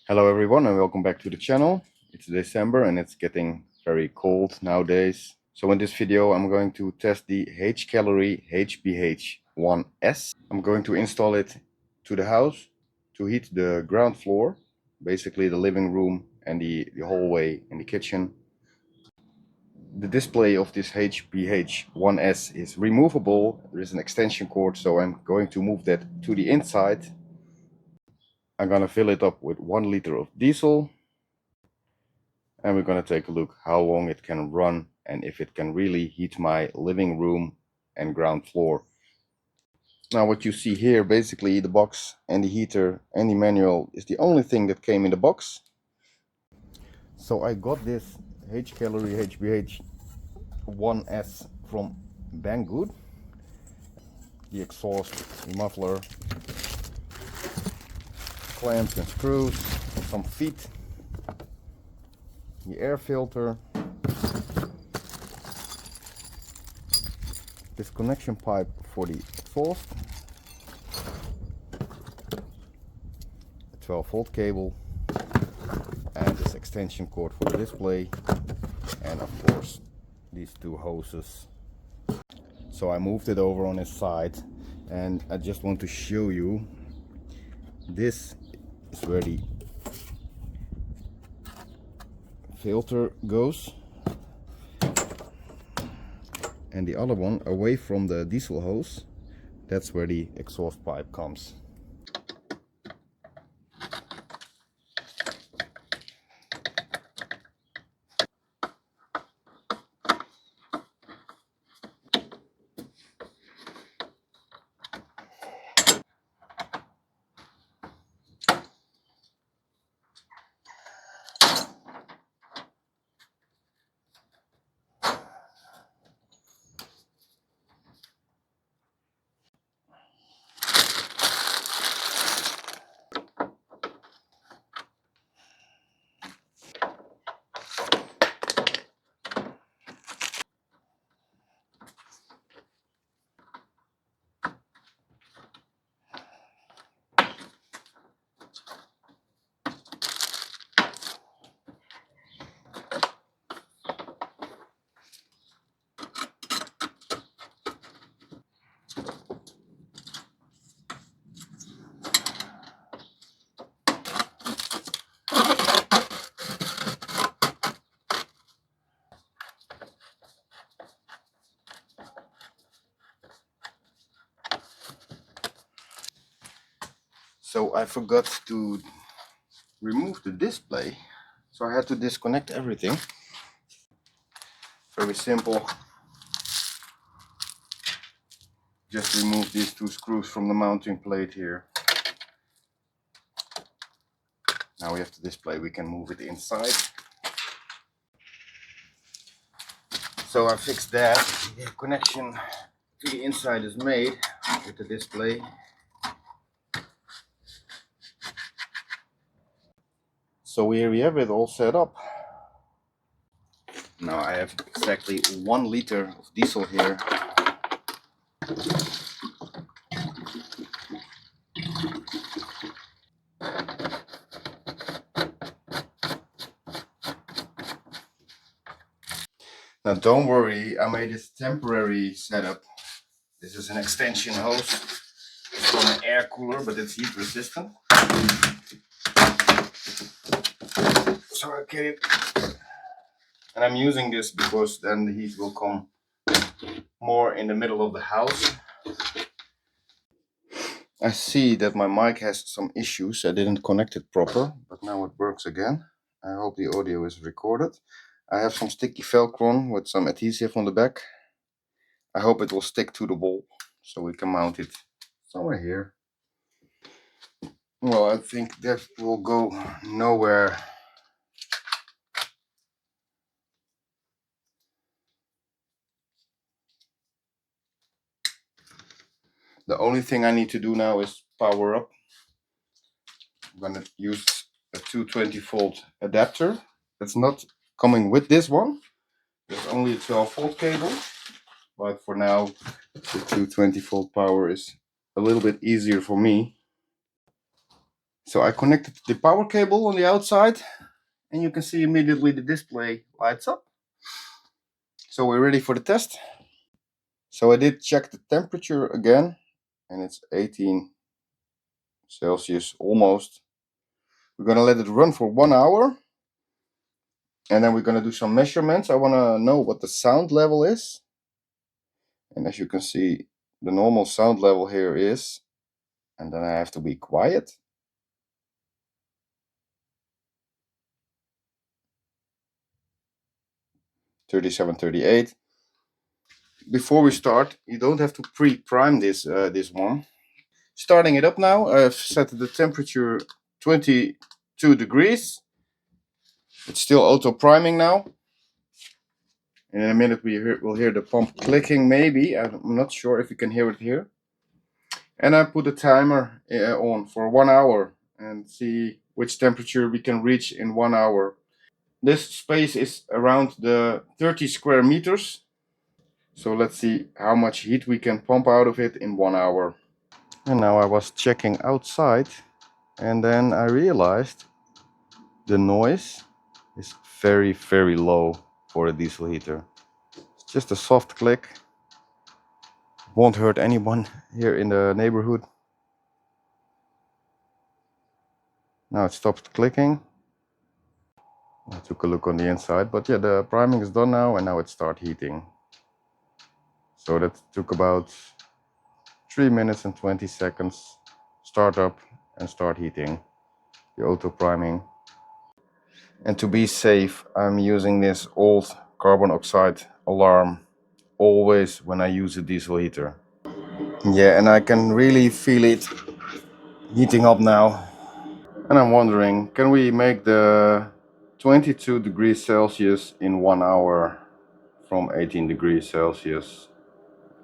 Hello everyone and welcome back to the channel. It's December and it's getting very cold nowadays. So in this video I'm going to test the HCalory HBH1S. I'm going to install it to the house to heat the ground floor, basically the living room and the hallway and the kitchen. The display of this HBH1S is removable. There is an extension cord, so I'm going to move that to the inside. I'm gonna fill it up with 1 liter of diesel. And we're going to take a look how long it can run and if it can really heat my living room and ground floor. Now what you see here, basically the box and the heater and the manual is the only thing that came in the box. So I got this HCalory HBH1S from Banggood. The exhaust, the muffler, clamps and screws, some feet, the air filter, this connection pipe for the exhaust, a 12-volt cable, and this extension cord for the display, and of course these two hoses. So I moved it over on its side and I just want to show you, this is where the filter goes, and the other one away from the diesel hose, that's where the exhaust pipe comes. So I forgot to remove the display, so I had to disconnect everything. Very simple. Just remove these two screws from the mounting plate here. Now we have the display, we can move it inside. So I fixed that. The connection to the inside is made with the display. So here we have it all set up. Now I have exactly 1 liter of diesel here. Now don't worry, I made this temporary setup. This is an extension hose from an air cooler, but it's heat resistant. So I get it. And I'm using this because then the heat will come more in the middle of the house. I see that my mic has some issues. I didn't connect it proper, but now it works again. I hope the audio is recorded. I have some sticky Velcro with some adhesive on the back. I hope it will stick to the wall so we can mount it somewhere here. Well, I think that will go nowhere. The only thing I need to do now is power up. I'm gonna use a 220-volt adapter. It's not coming with this one. There's only a 12-volt cable. But for now, the 220-volt power is a little bit easier for me. So I connected the power cable on the outside, and you can see immediately the display lights up. So we're ready for the test. So I did check the temperature again, and it's 18 Celsius almost. We're gonna let it run for 1 hour, and then we're gonna do some measurements. I wanna know what the sound level is. And as you can see, the normal sound level here is, and then I have to be quiet. 37, 38. Before we start, you don't have to pre-prime this one. Starting it up now, I've set the temperature 22 degrees. It's still auto priming now. In a minute we'll hear the pump clicking, maybe. I'm not sure if you can hear it here. And I put a timer on for 1 hour and see which temperature we can reach in 1 hour. This space is around the 30 square meters. So let's see how much heat we can pump out of it in 1 hour. And now I was checking outside, and then I realized the noise is very, very low for a diesel heater. It's just a soft click. Won't hurt anyone here in the neighborhood. Now it stopped clicking. I took a look on the inside, but yeah, the priming is done now, and now it starts heating. So that took about 3 minutes and 20 seconds. Start up and start heating the auto priming. And to be safe, I'm using this old carbon oxide alarm always when I use a diesel heater. Yeah, and I can really feel it heating up now. And I'm wondering, can we make the 22 degrees Celsius in 1 hour from 18 degrees Celsius?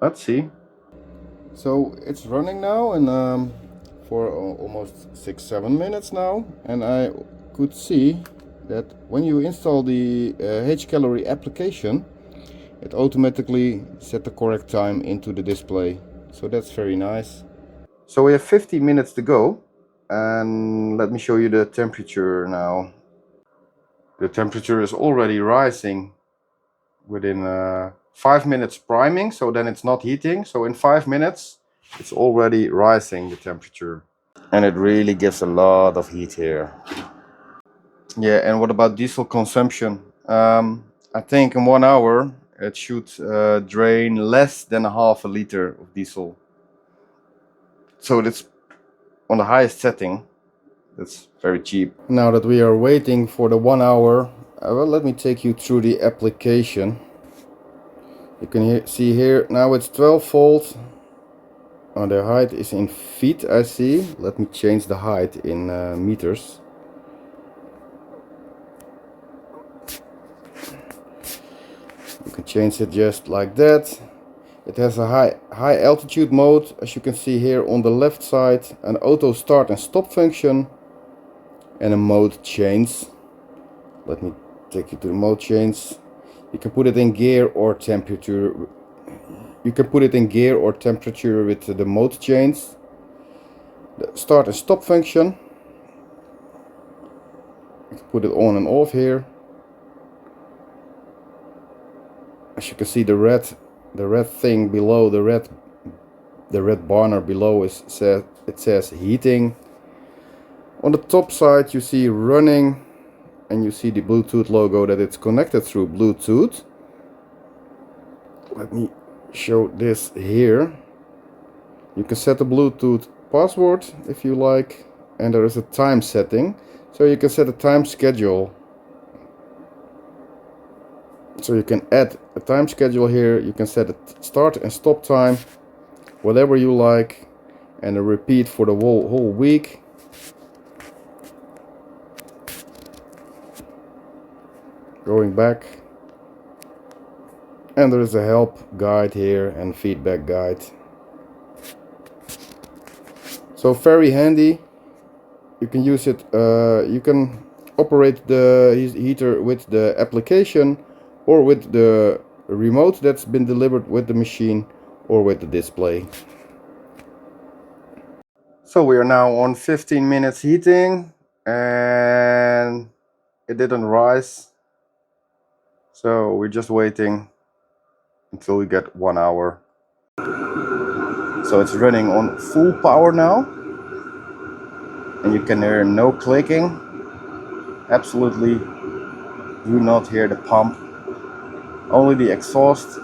Let's see. So it's running now, and for almost 6-7 minutes now, and I could see that when you install the HCalory application, it automatically set the correct time into the display. So that's very nice. So we have 50 minutes to go, and let me show you the temperature now. The temperature is already rising within 5 minutes priming, so then it's not heating. So in 5 minutes it's already rising, the temperature, and it really gives a lot of heat here. Yeah, and what about diesel consumption? I think in 1 hour it should drain less than a half a liter of diesel. So that's on the highest setting. That's very cheap. Now that we are waiting for the 1 hour, well, let me take you through the application. You can see here, now it's 12 volt. Oh, the height is in feet, I see. Let me change the height in meters. You can change it just like that. It has a high altitude mode, as you can see here on the left side, an auto start and stop function, and a mode change. Let me take you to the mode change. You can put it in gear or temperature. You can put it in gear or temperature with the mode change. The start and stop function. You can put it on and off here. As you can see, the red thing below, the red banner below it says heating. On the top side you see running, and you see the Bluetooth logo, that it's connected through Bluetooth. Let me show this here. You can set a Bluetooth password if you like, and there is a time setting, so you can set a time schedule. So you can add a time schedule here. You can set a start and stop time, whatever you like, and a repeat for the whole week. Going back, and there is a help guide here and feedback guide. So very handy. You can use it, you can operate the heater with the application, or with the remote that's been delivered with the machine, or with the display. So we are now on 15 minutes heating and it didn't rise. So we're just waiting until we get 1 hour. So it's running on full power now. And you can hear no clicking. Absolutely do not hear the pump. Only the exhaust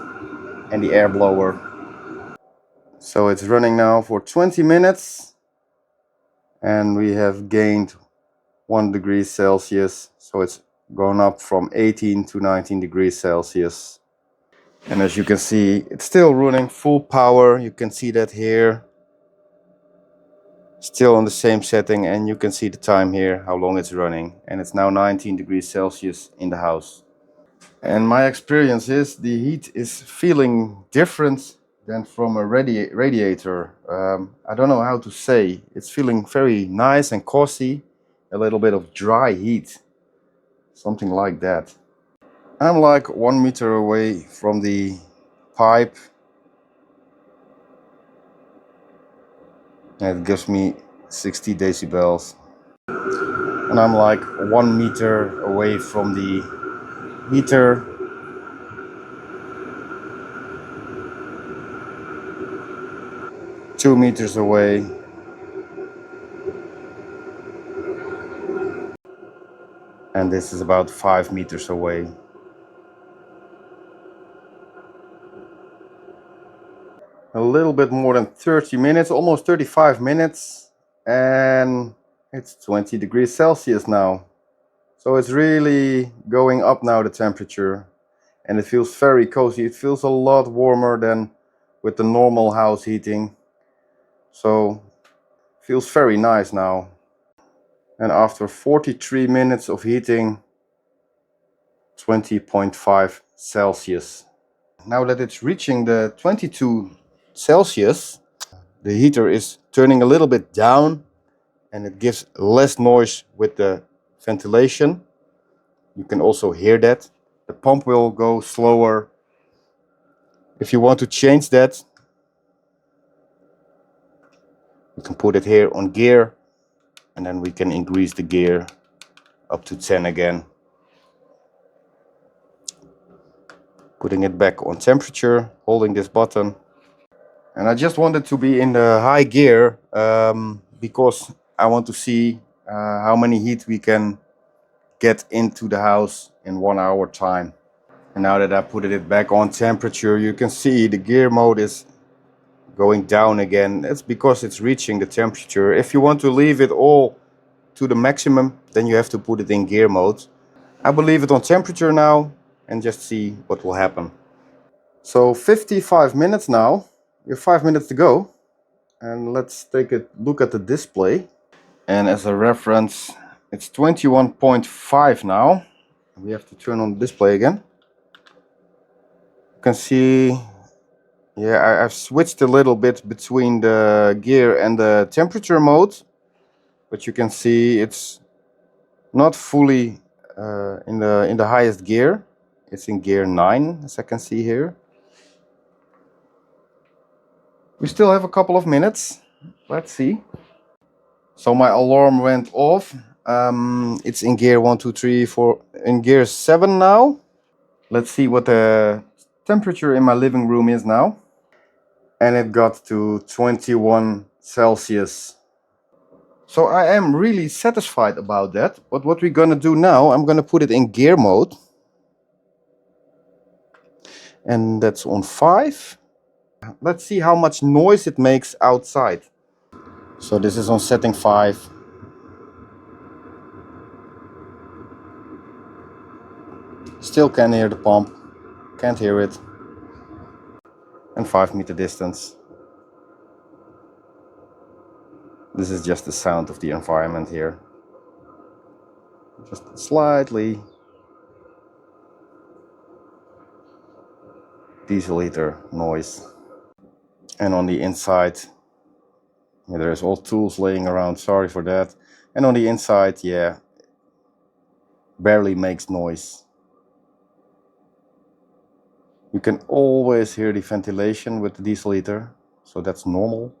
and the air blower. So it's running now for 20 minutes. And we have gained 1 degree Celsius. So it's gone up from 18 to 19 degrees Celsius. And as you can see, it's still running full power. You can see that here. Still on the same setting, and you can see the time here, how long it's running. And it's now 19 degrees Celsius in the house. And my experience is the heat is feeling different than from a radiator. I don't know how to say. It's feeling very nice and cozy. A little bit of dry heat. Something like that. I'm like 1 meter away from the pipe. And it gives me 60 decibels. And I'm like 1 meter away from the heater. Two meters away. And this is about 5 meters away. A little bit more than 30 minutes, almost 35 minutes. And it's 20 degrees Celsius now. So it's really going up now, the temperature. And it feels very cozy. It feels a lot warmer than with the normal house heating. So feels very nice now. And after 43 minutes of heating, 20.5 Celsius. Now that it's reaching the 22 Celsius, the heater is turning a little bit down and it gives less noise with the ventilation. You can also hear that. The pump will go slower. If you want to change that, you can put it here on gear, and then we can increase the gear up to 10 again. Putting it back on temperature, holding this button. And I just wanted to be in the high gear because I want to see how many heat we can get into the house in 1 hour time. And now that I put it back on temperature, you can see the gear mode is going down again. It's because it's reaching the temperature. If you want to leave it all to the maximum, then you have to put it in gear mode. I will leave it on temperature now and just see what will happen. So 55 minutes now. We have 5 minutes to go. And let's take a look at the display. And as a reference, it's 21.5 now. We have to turn on the display again. You can see, yeah, I've switched a little bit between the gear and the temperature mode. But you can see it's not fully in the highest gear. It's in gear 9, as I can see here. We still have a couple of minutes. Let's see. So my alarm went off. It's in gear 1, 2, 3, 4, in gear 7 now. Let's see what the temperature in my living room is now. And it got to 21 Celsius. So I am really satisfied about that. But what we're gonna do now, I'm gonna put it in gear mode. And that's on 5. Let's see how much noise it makes outside. So this is on setting 5. Still can't hear the pump. Can't hear it. And 5 meter distance. This is just the sound of the environment here. Just slightly diesel heater noise. And on the inside, yeah, there's all tools laying around, sorry for that. And on the inside, yeah, barely makes noise. You can always hear the ventilation with the diesel heater, so that's normal.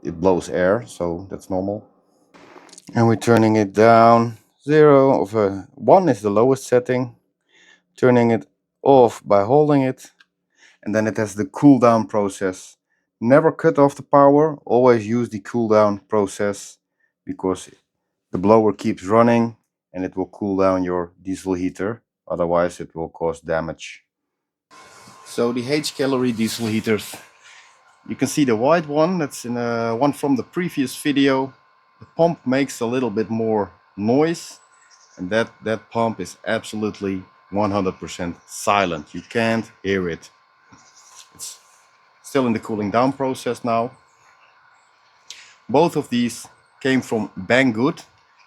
it blows air, so that's normal. And we're turning it down. 1 is the lowest setting. Turning it off by holding it, and then it has the cool down process. Never cut off the power, always use the cool down process, because the blower keeps running and it will cool down your diesel heater, otherwise it will cause damage. So the HCalory diesel heaters, you can see the white one, that's in one from the previous video. The pump makes a little bit more noise, and that pump is absolutely 100% silent. You can't hear it. It's still in the cooling down process now. Both of these came from Banggood,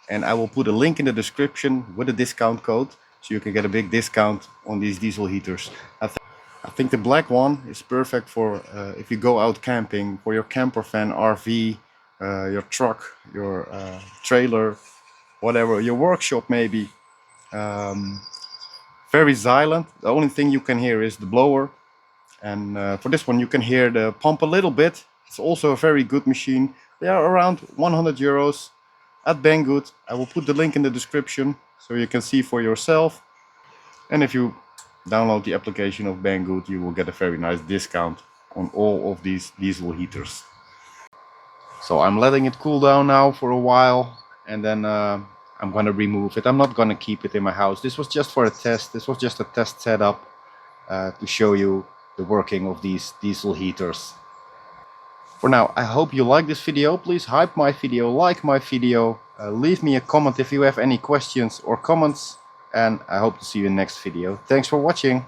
and I will put a link in the description with a discount code, so you can get a big discount on these diesel heaters. I think the black one is perfect for if you go out camping, for your camper van, RV, your truck, your trailer, whatever, your workshop maybe. Very silent. The only thing you can hear is the blower. And for this one you can hear the pump a little bit. It's also a very good machine. They are around 100 euros at Banggood. I will put the link in the description so you can see for yourself. And if you download the application of Banggood, you will get a very nice discount on all of these diesel heaters. So I'm letting it cool down now for a while, and then I'm gonna remove it. I'm not gonna keep it in my house. This was just for a test. This was just a test setup to show you the working of these diesel heaters. For now, I hope you like this video. Please hype my video, like my video, leave me a comment if you have any questions or comments, and I hope to see you in the next video. Thanks for watching.